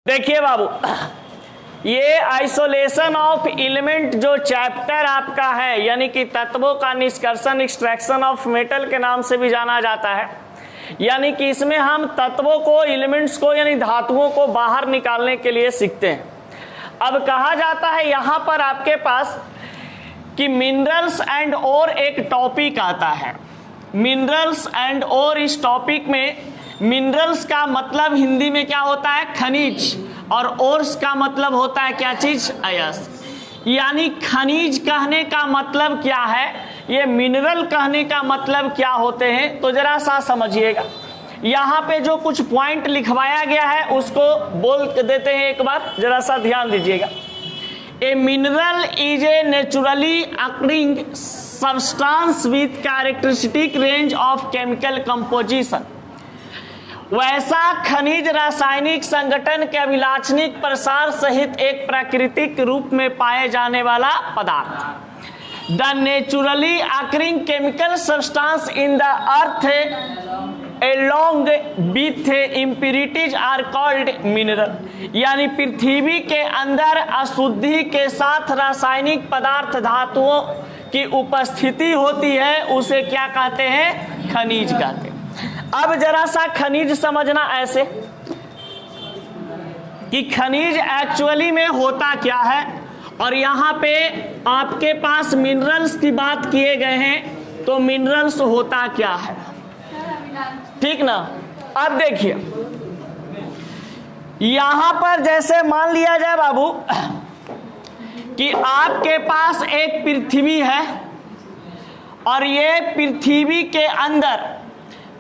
देखिए बाबू, ये isolation of element जो चैप्टर आपका है, यानी कि तत्वों का निष्कर्षण एक्सट्रैक्शन ऑफ मेटल के नाम से भी जाना जाता है। यानी कि इसमें हम तत्वों को, एलिमेंट्स को, यानी धातुओं को बाहर निकालने के लिए सीखते हैं। अब कहा जाता है यहां पर आपके पास कि मिनरल्स एंड ओर एक टॉपिक आता है। मिनरल्स एंड ओर, इस टॉपिक में मिनरल्स का मतलब हिंदी में क्या होता है? खनिज, और ओर्स का मतलब होता है क्या चीज? अयस्क। यानी खनिज कहने का मतलब क्या है, ये मिनरल कहने का मतलब क्या होते हैं, तो जरा सा समझिएगा। यहाँ पे जो कुछ पॉइंट लिखवाया गया है उसको बोल देते हैं एक बार, जरा सा ध्यान दीजिएगा। A mineral is a naturally occurring substance with characteristic range of chemical composition. वैसा खनिज रासायनिक संगठन के अभिलाक्षणिक प्रसार सहित एक प्राकृतिक रूप में पाए जाने वाला पदार्थ। The naturally occurring chemical substance in the earth along with impurities are called mineral। यानी पृथ्वी के अंदर अशुद्धि के साथ रासायनिक पदार्थ, धातुओं की उपस्थिति होती है, उसे क्या कहते हैं? खनिज कहते हैं। अब जरा सा खनिज समझना ऐसे कि खनिज एक्चुअली में होता क्या है, और यहाँ पे आपके पास मिनरल्स की बात किए गए हैं, तो मिनरल्स होता क्या है, ठीक ना। अब देखिए यहां पर जैसे मान लिया जाए बाबू कि आपके पास एक पृथ्वी है, और ये पृथ्वी के अंदर,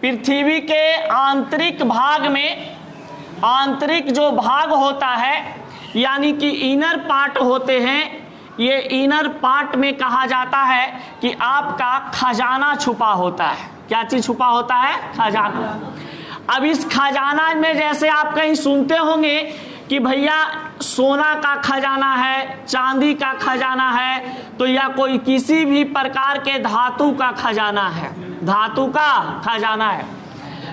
पृथ्वी के आंतरिक भाग में, आंतरिक जो भाग होता है यानी कि इनर पार्ट होते हैं, ये इनर पार्ट में कहा जाता है कि आपका खजाना छुपा होता है। क्या चीज छुपा होता है? खजाना। अब इस खजाना में जैसे आप कहीं सुनते होंगे कि भैया सोना का खजाना है, चांदी का खजाना है, तो या कोई किसी भी प्रकार के धातु का खजाना है, धातु का खजाना है।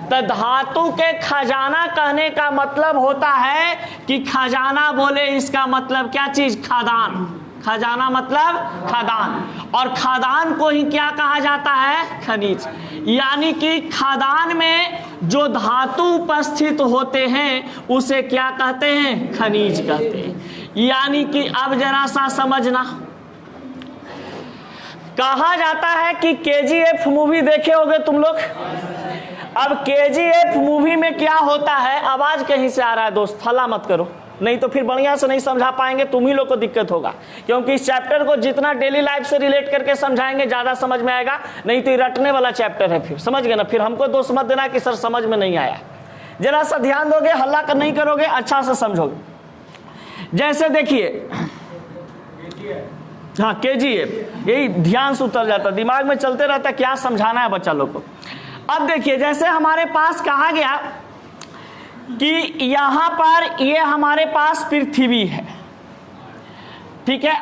तो धातु के खजाना कहने का मतलब होता है कि खजाना बोले इसका मतलब क्या चीज? खदान। खजाना मतलब खदान, और खदान को ही क्या कहा जाता है? खनिज। यानी कि खदान में जो धातु उपस्थित होते हैं उसे क्या कहते हैं? खनिज कहते हैं। यानी कि अब जरा सा समझना, कहा जाता है कि KGF मूवी देखे होगे तुम लोग। अब KGF मूवी में क्या होता है? आवाज कहीं से आ रहा है दोस्त, हल्ला मत करो, नहीं तो फिर बढ़िया से नहीं समझा पाएंगे, तुम ही लोग को दिक्कत होगा। क्योंकि इस चैप्टर को जितना डेली लाइफ से रिलेट करके समझाएंगे ज्यादा समझ में आएगा, नहीं तो ये रटने वाला चैप्टर है। फिर समझ गए ना, फिर हमको दोष मत देना कि सर समझ में नहीं आया। जरा सा ध्यान दोगे, हल्ला कर नहीं करोगे, अच्छा से समझोगे। जैसे देखिए, हाँ KGF, यही ध्यान से उतर जाता, दिमाग में चलते रहता क्या समझाना है बच्चा लोग को। अब देखिए जैसे हमारे पास कहा गया कि यहां पर ये हमारे पास पृथ्वी है, ठीक है।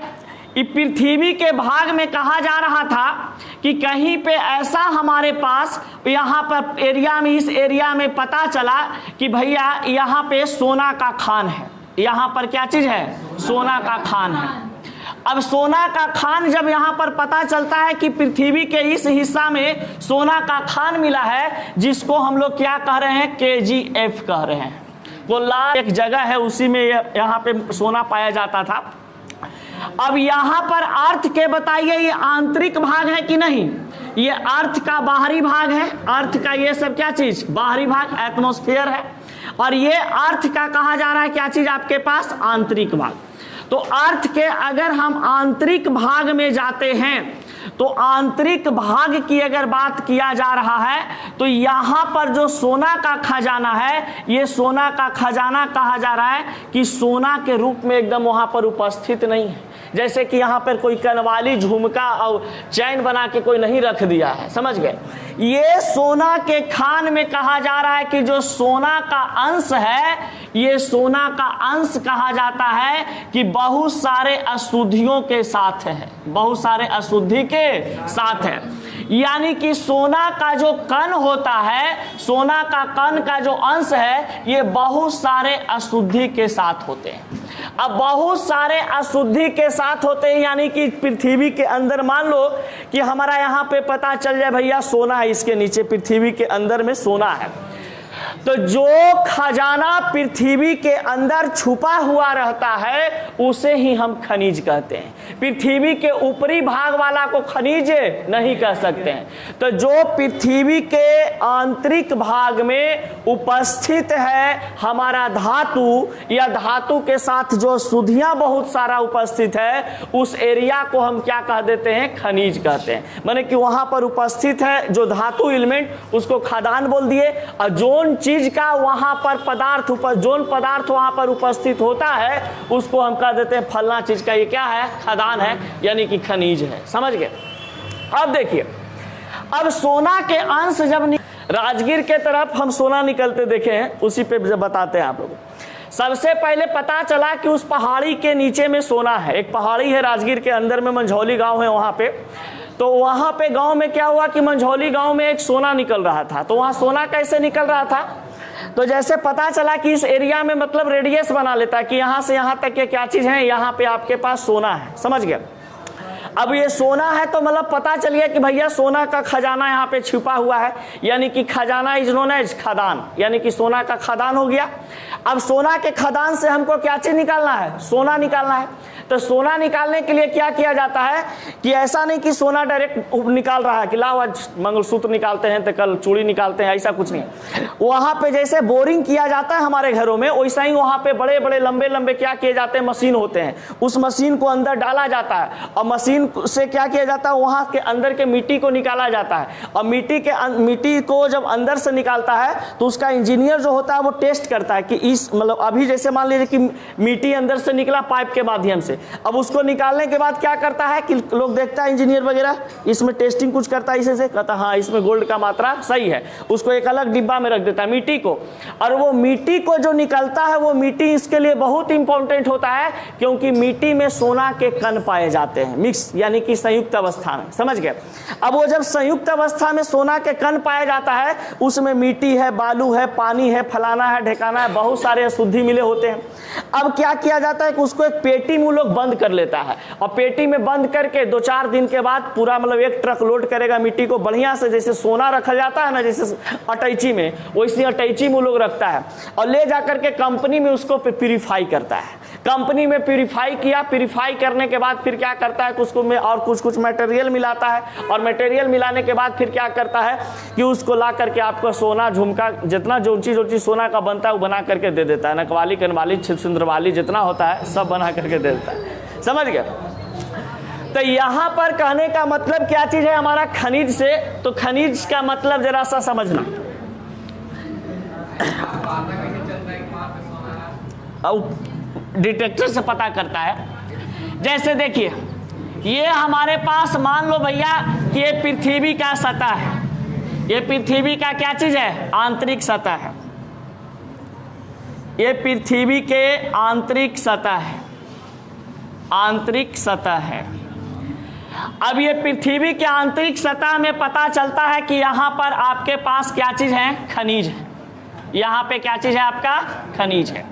इस पृथ्वी के भाग में कहा जा रहा था कि कहीं पे ऐसा हमारे पास यहां पर एरिया में, इस एरिया में पता चला कि भैया यहां पे सोना का खान है। यहां पर क्या चीज है? सोना का खान है। अब सोना का खान जब यहाँ पर पता चलता है कि पृथ्वी के इस हिस्सा में सोना का खान मिला है, जिसको हम लोग क्या कह रहे हैं? KGF कह रहे हैं। कोल्हार एक जगह है, उसी में यहाँ पे सोना पाया जाता था। अब यहाँ पर अर्थ के बताइए, ये आंतरिक भाग है कि नहीं? ये अर्थ का बाहरी भाग है। अर्थ का ये सब क्या चीज? बाहरी भाग, एटमॉस्फेयर है। और ये अर्थ का कहा जा रहा है क्या चीज आपके पास? आंतरिक भाग। तो अर्थ के अगर हम आंतरिक भाग में जाते हैं, तो आंतरिक भाग की अगर बात किया जा रहा है, तो यहाँ पर जो सोना का खजाना है, ये सोना का खजाना कहा जा रहा है कि सोना के रूप में एकदम वहाँ पर उपस्थित नहीं है। जैसे कि यहाँ पर कोई कनवाली, झुमका और चैन बना के कोई नहीं रख दिया है, समझ गए। ये सोना के खान में कहा जा रहा है कि जो सोना का अंश है, ये सोना का अंश कहा जाता है कि बहुत सारे अशुद्धियों के साथ है, बहुत सारे अशुद्धि के साथ है। यानी कि सोना का जो कण होता है, सोना का कण का जो अंश है, ये बहुत सारे अशुद्धि के साथ होते हैं। अब बहुत सारे अशुद्धि के साथ होते हैं, यानी कि पृथ्वी के अंदर मान लो कि हमारा यहाँ पे पता चल जाए भैया सोना है, इसके नीचे पृथ्वी के अंदर में सोना है, तो जो खजाना पृथ्वी के अंदर छुपा हुआ रहता है उसे ही हम खनिज कहते हैं। पृथ्वी के ऊपरी भाग वाला को खनिज नहीं कह सकते हैं। तो जो पृथ्वी के आंतरिक भाग में उपस्थित है हमारा धातु, या धातु के साथ जो शुद्धियां बहुत सारा उपस्थित है, उस एरिया को हम क्या कह देते हैं? खनिज कहते हैं। माने कि वहां पर उपस्थित है जो धातु एलिमेंट, उसको खदान बोल दिए। और जोन चीज का वहां पर पदार्थ जोन पदार्थ वहां पर उपस्थित होता है उसको हम कह देते हैं फलना चीज का ये क्या है? खदान है, यानी कि खनिज है। समझ गए? अब देखिए, अब सोना के अंश जब राजगीर के तरफ हम सोना निकलते देखे हैं, उसी पे जब बताते हैं आप लोग। सबसे पहले पता चला कि उस पहाड़ी के नीचे में सोना है। एक पहाड़ी है राजगीर के अंदर में, मंझौली गांव है वहां पे। तो वहां पे गांव में क्या हुआ कि मंझौली गांव में एक सोना निकल रहा था। तो वहां सोना कैसे निकल रहा था? तो जैसे पता चला कि इस एरिया में मतलब रेडियस बना लेता है कि यहां से यहां तक के क्या चीज है, यहां पे आपके पास सोना है। समझ गया? अब ये सोना है तो मतलब पता चल गया कि भैया सोना का खजाना यहाँ पे छुपा हुआ है, यानी कि खजाना इज नोन एज खदान, यानी कि सोना का खदान हो गया। अब सोना के खदान से हमको क्या चीज निकालना है? सोना निकालना है। तो सोना निकालने के लिए क्या किया जाता है कि ऐसा नहीं कि सोना डायरेक्ट निकाल रहा है कि लाओ आज मंगलसूत्र निकालते हैं तो कल चूड़ी निकालते हैं, ऐसा कुछ नहीं। वहां पे जैसे बोरिंग किया जाता है हमारे घरों में, वैसा ही वहां पे बड़े बड़े लंबे लंबे क्या किए जाते हैं? मशीन होते हैं। उस मशीन को अंदर डाला जाता है और मशीन से क्या किया जाता है? वहां के अंदर के मिट्टी को निकाला जाता है। और मिट्टी को जब अंदर से निकालता है तो उसका इंजीनियर जो होता है वो टेस्ट करता है कि इस मतलब अभी जैसे मान लीजिए कि मिट्टी अंदर से निकला पाइप के माध्यम से, अब उसको निकालने के बाद क्या करता है कि लोग देखता है इंजीनियर वगैरह, इसमें टेस्टिंग कुछ करता है, इसे से कहता है हाँ इसमें गोल्ड का मात्रा सही है, उसको एक अलग डिब्बा में रख देता है मिट्टी को। और वो मिट्टी को जो निकलता है वो मिट्टी इसके लिए बहुत इंपॉर्टेंट होता है, क्योंकि मिट्टी में सोना के कण पाए जाते हैं मिक्स, यानी कि संयुक्त अवस्था में। समझ गए? अब वो जब संयुक्त अवस्था में सोना के कण पाया जाता है, उसमें मिट्टी है, बालू है, पानी है, फलाना है, ढेकाना है, बहुत सारे अशुद्धि मिले होते हैं। अब क्या किया जाता है कि उसको एक पेटी में लोग बंद कर लेता है, और पेटी में बंद करके 2-4 दिन के बाद पूरा मतलब एक ट्रक लोड करेगा मिट्टी को बढ़िया से, जैसे सोना रखा जाता है ना जैसे अटैची में, वैसे अटैची में लोग रखता है और ले जाकर के कंपनी में उसको प्यूरिफाई करता है। कंपनी में प्यूरिफाई किया, प्यूरिफाई करने के बाद फिर क्या करता है कि उसको में और कुछ मटेरियल मिलाता है, और मटेरियल मिलाने के बाद फिर क्या करता है कि उसको ला करके आपको सोना झुमका जितना जो चीज सोना का बनता है वो बना करके दे देता है। नकवाली कनवाली छिंद्रवाली जितना होता है सब बना करके दे देता है। समझ गए? तो यहां पर कहने का मतलब क्या चीज है हमारा? खनिज से। तो खनिज का मतलब जरा सा समझना। अब डिटेक्टर से पता करता है। जैसे देखिए ये हमारे पास मान लो भैया कि ये पृथ्वी का सतह है, ये पृथ्वी का क्या चीज है? आंतरिक सतह है। ये पृथ्वी के आंतरिक सतह है, आंतरिक सतह है। अब ये पृथ्वी के आंतरिक सतह में पता चलता है कि यहां पर आपके पास क्या चीज है? खनिज है। यहां पे क्या चीज है? आपका खनिज है।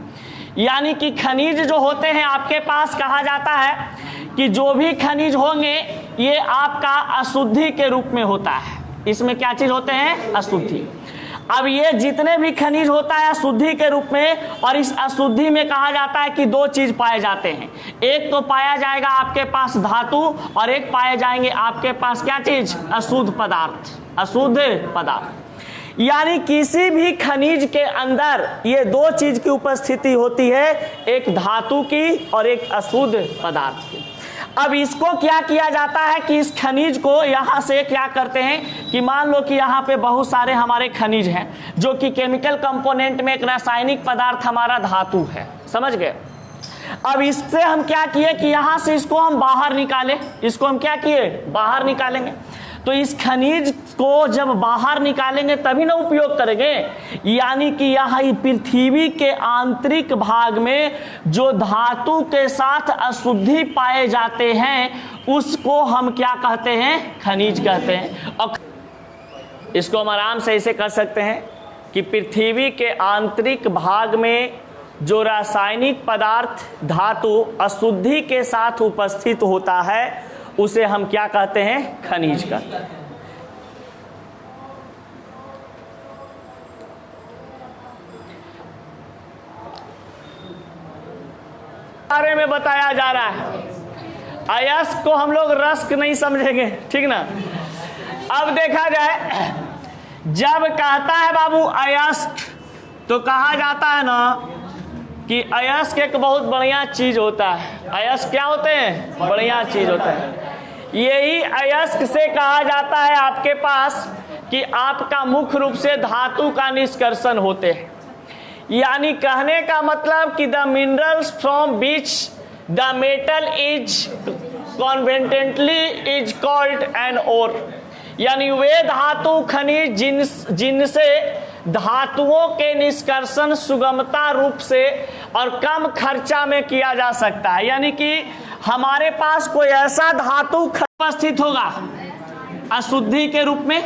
यानी कि खनिज जो होते हैं आपके पास, कहा जाता है कि जो भी खनिज होंगे ये आपका अशुद्धि के रूप में होता है। इसमें क्या चीज होते हैं? अशुद्धि। अब ये जितने भी खनिज होता है अशुद्धि के रूप में, और इस अशुद्धि में कहा जाता है कि 2 चीज पाए जाते हैं। एक तो पाया जाएगा आपके पास धातु, और एक पाए जाएंगे आपके पास क्या चीज? अशुद्ध पदार्थ, अशुद्ध पदार्थ। यानी किसी भी खनिज के अंदर ये 2 चीज की उपस्थिति होती है, एक धातु की और एक अशुद्ध पदार्थ की। अब इसको क्या किया जाता है कि इस खनिज को यहां से क्या करते हैं कि मान लो कि यहां पे बहुत सारे हमारे खनिज हैं जो कि केमिकल कंपोनेंट में एक रासायनिक पदार्थ हमारा धातु है। समझ गए? अब इससे हम क्या किए कि यहां से इसको हम बाहर निकाले, इसको हम क्या किए? बाहर निकालेंगे। तो इस खनिज को जब बाहर निकालेंगे तभी ना उपयोग करेंगे। यानी कि यह पृथ्वी के आंतरिक भाग में जो धातु के साथ अशुद्धि पाए जाते हैं उसको हम क्या कहते हैं? खनिज कहते हैं। और इसको हम आराम से ऐसे कर सकते हैं कि पृथ्वी के आंतरिक भाग में जो रासायनिक पदार्थ धातु अशुद्धि के साथ उपस्थित होता है उसे हम क्या कहते हैं? खनिज कहते हैं। बारे में बताया जा रहा है। अयस्क को हम लोग रस्क नहीं समझेंगे, ठीक ना। अब देखा जाए, जब कहता है बाबू अयस्क तो कहा जाता है ना कि अयस्क एक बहुत बढ़िया चीज होता है। अयस्क क्या होते हैं? बढ़िया चीज होता है। यही अयस्क से कहा जाता है आपके पास कि आपका मुख्य रूप से धातु का निष्कर्षण होते हैं। यानी कहने का मतलब कि the minerals from which the metal is conventionally is called an ore. यानी वे धातु खनिज जिनसे धातुओं के निष्कर्षण सुगमता रूप से और कम खर्चा में किया जा सकता है। यानी कि हमारे पास कोई ऐसा धातु उपस्थित होगा अशुद्धि के रूप में।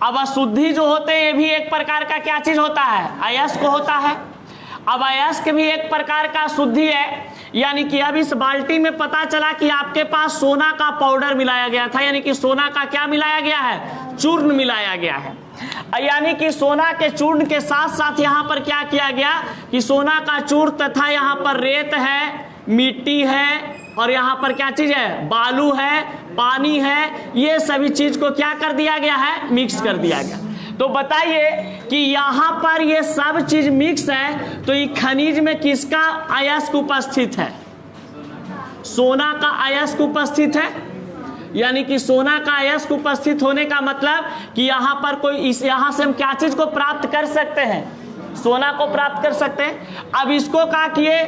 अब अशुद्धि जो होते हैं ये भी एक प्रकार का क्या चीज होता है? अयस्क होता है। अब अयस्क भी एक प्रकार का अशुद्धि है। यानी कि अब इस बाल्टी में पता चला कि आपके पास सोना का पाउडर मिलाया गया था, यानी कि सोना का क्या मिलाया गया है? चूर्ण मिलाया गया है। यानी कि सोना के चूर्ण के साथ साथ यहाँ पर क्या किया गया कि सोना का चूर्ण तथा यहाँ पर रेत है, मिट्टी है और यहाँ पर क्या चीज है? बालू है, पानी है। ये सभी चीज को क्या कर दिया गया है? मिक्स कर दिया गया। तो बताइए कि यहाँ पर ये सब चीज मिक्स है तो ये खनिज में किसका अयस्क उपस्थित है? सोना का अयस्क उपस्थित है। यानी कि सोना का अयस्क उपस्थित होने का मतलब कि यहाँ पर कोई यहाँ से हम क्या चीज को प्राप्त कर सकते हैं? सोना को प्राप्त कर सकते हैं। अब इसको क्या किए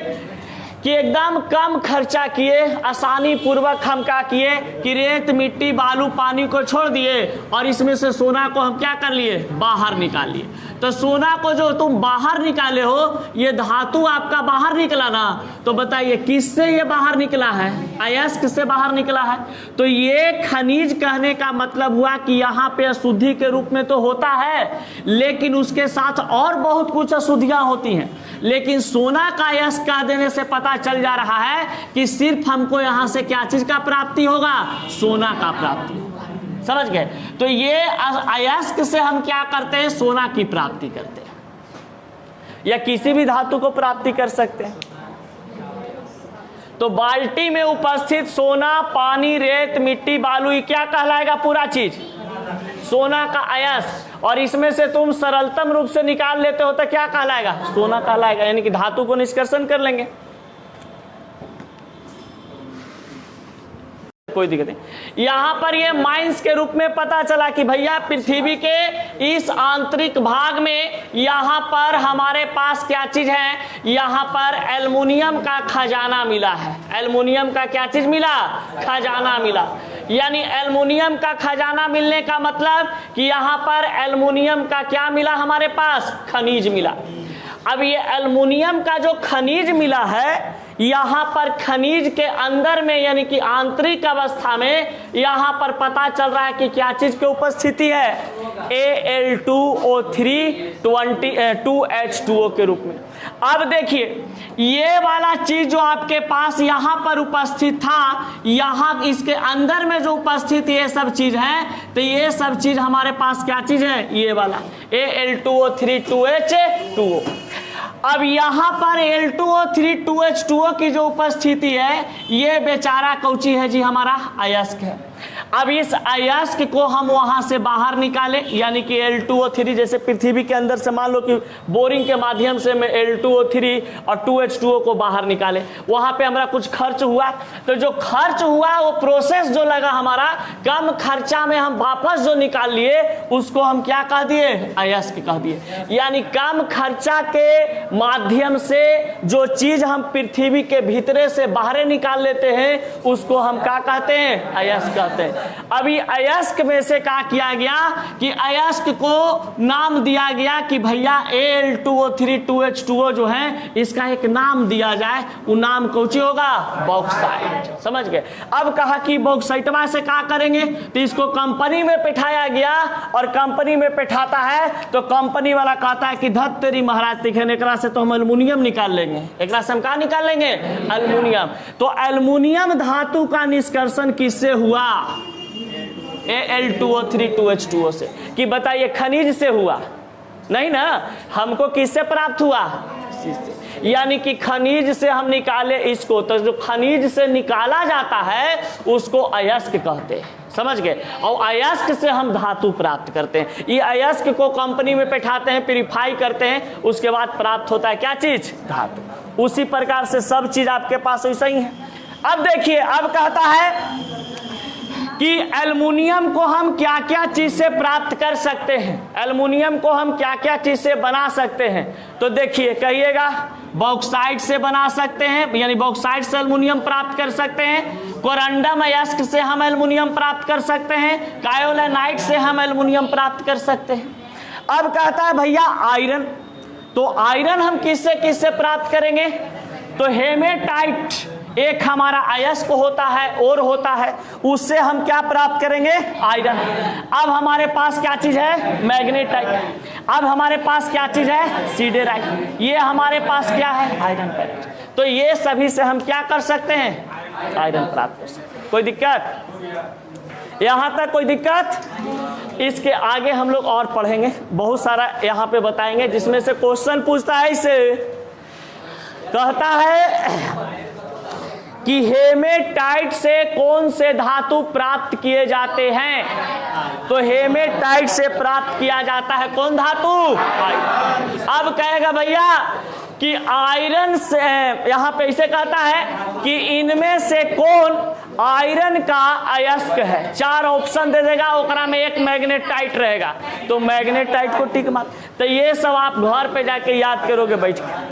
कि एकदम कम खर्चा किए, आसानी पूर्वक हम क्या किए कि रेत, मिट्टी, बालू, पानी को छोड़ दिए और इसमें से सोना को हम क्या कर लिए? बाहर निकाल लिए। तो सोना को जो तुम बाहर निकाले हो, ये धातु आपका बाहर निकला ना, तो बताइए किससे ये बाहर निकला है? अयस्क से बाहर निकला है। तो ये खनिज कहने का मतलब हुआ कि यहाँ पे अशुद्धि के रूप में तो होता है लेकिन उसके साथ और बहुत कुछ अशुद्धियां होती हैं। लेकिन सोना का अयस्क कह देने से पता चल जा रहा है कि सिर्फ हमको यहाँ से क्या चीज का प्राप्ति होगा? सोना का प्राप्ति होगा। समझ गए? तो ये अयस्क से हम क्या करते हैं? सोना की प्राप्ति करते हैं या किसी भी धातु को प्राप्ति कर सकते हैं। तो बाल्टी में उपस्थित सोना, पानी, रेत, मिट्टी, बालू, ये क्या कहलाएगा? पूरा चीज सोना का अयस्क। और इसमें से तुम सरलतम रूप से निकाल लेते हो तो क्या कहलाएगा? सोना कहलाएगा। यानी कि धातु को निष्कर्षण कर लेंगे, कोई दिक्कत नहीं। यहां पर ये माइंस के रूप में पता चला कि भैया पृथ्वी के इस आंतरिक भाग में यहां पर हमारे पास क्या चीज है? यहां पर एल्युमिनियम का खजाना मिला है। एल्युमिनियम का क्या चीज मिला? खजाना मिला। यानी एल्युमिनियम का खजाना मिलने का मतलब कि यहां पर एल्युमिनियम का क्या मिला? हमारे पास खनिज मिला। अब ये एल्युमिनियम का जो खनिज मिला है, यहाँ पर खनिज के अंदर में यानी कि आंतरिक अवस्था में यहाँ पर पता चल रहा है कि क्या चीज की उपस्थिति है? Al2O3 2H2O के रूप में। अब देखिए ये वाला चीज जो आपके पास यहाँ पर उपस्थित था, यहाँ इसके अंदर में जो उपस्थित ये सब चीज है, तो ये सब चीज हमारे पास क्या चीज है? ये वाला Al2O3 2H2O। अब यहाँ पर Al2O3 2H2O की जो उपस्थिति है, ये बेचारा कौची है जी? हमारा अयस्क है। अब इस अयस्क को हम वहां से बाहर निकाले, यानी कि Al2O3 जैसे पृथ्वी के अंदर से मान लो कि बोरिंग के माध्यम से मैं Al2O3 और 2H2O को बाहर निकाले, वहां पे हमारा कुछ खर्च हुआ। तो जो खर्च हुआ वो प्रोसेस जो लगा हमारा, कम खर्चा में हम वापस जो निकाल लिए उसको हम क्या कह दिए? अयस्क कह दिए। यानी कम खर्चा के माध्यम से जो चीज हम पृथ्वी के भीतरे से बाहर निकाल लेते हैं उसको हम क्या कहते हैं? अयस्क कहते हैं। अभी अयस्क में से क्या किया गया कि अयस्क को नाम दिया गया कि भैया Al2O3 2H2O जो है इसका एक नाम दिया जाए, वो नाम कौन होगा? बॉक्साइट। समझ गए? अब कहा कि बॉक्साइटवा से क्या करेंगे, तो इसको कंपनी में बैठाया गया और कंपनी में बैठाता है तो कंपनी वाला कहता है कि धत तेरी महाराज दिखे, एकरा से तो हम एल्युमिनियम निकाल लेंगे, एकरा से हम क्या निकाल लेंगे? एल्युमिनियम। तो एल्युमिनियम धातु का निष्कर्षण किससे हुआ? Al2O3 2H2O से। कि बताइए खनिज से हुआ? नहीं ना, हमको किससे प्राप्त हुआ? यानी कि खनिज से हम निकाले इसको, तो जो खनिज से निकाला जाता है उसको अयस्क कहते हैं। समझ गए? और अयस्क से हम धातु प्राप्त करते हैं। ये अयस्क को कंपनी में बैठाते हैं, प्यूरिफाई करते हैं, उसके बाद प्राप्त होता है क्या चीज? धातु। उसी प्रकार से सब चीज आपके पास वैसा ही है। अब देखिए, अब कहता है कि एल्युमिनियम को हम क्या क्या चीज से प्राप्त कर सकते हैं, एल्युमिनियम को हम क्या क्या चीज से बना सकते हैं। तो देखिए, कहिएगा बॉक्साइट से बना सकते हैं, यानी बॉक्साइट से एल्युमिनियम प्राप्त कर सकते हैं, कोरंडम अयस्क से हम एल्युमिनियम प्राप्त कर सकते हैं, कायोलिनाइट से हम एल्युमिनियम प्राप्त कर सकते हैं। अब कहता है भैया आयरन, तो आयरन हम किससे प्राप्त करेंगे? तो हेमेटाइट एक हमारा अयस्क होता है और होता है, उससे हम क्या प्राप्त करेंगे? आयरन। अब हमारे पास क्या चीज है? मैग्नेटाइट। अब हमारे पास क्या चीज है? सिडेराइट। ये हमारे पास क्या है? Iron pellet. तो ये सभी से हम क्या कर सकते हैं? आयरन प्राप्त कर सकते हैं। कोई दिक्कत? यहां तक कोई दिक्कत? इसके आगे हम लोग और पढ़ेंगे, बहुत सारा यहां पे बताएंगे, जिसमें से क्वेश्चन पूछता है इसे, कहता है कि हेमेटाइट से कौन से धातु प्राप्त किए जाते हैं? तो हेमेटाइट से प्राप्त किया जाता है कौन धातु? अब कहेगा भैया कि आयरन से, यहां पे इसे कहता है कि इनमें से कौन आयरन का अयस्क है? 4 ऑप्शन दे देगा, ओकरा में एक मैग्नेटाइट रहेगा, तो मैग्नेटाइट को टिक मार। तो ये सब आप घर पे जाके याद करोगे बैठ के।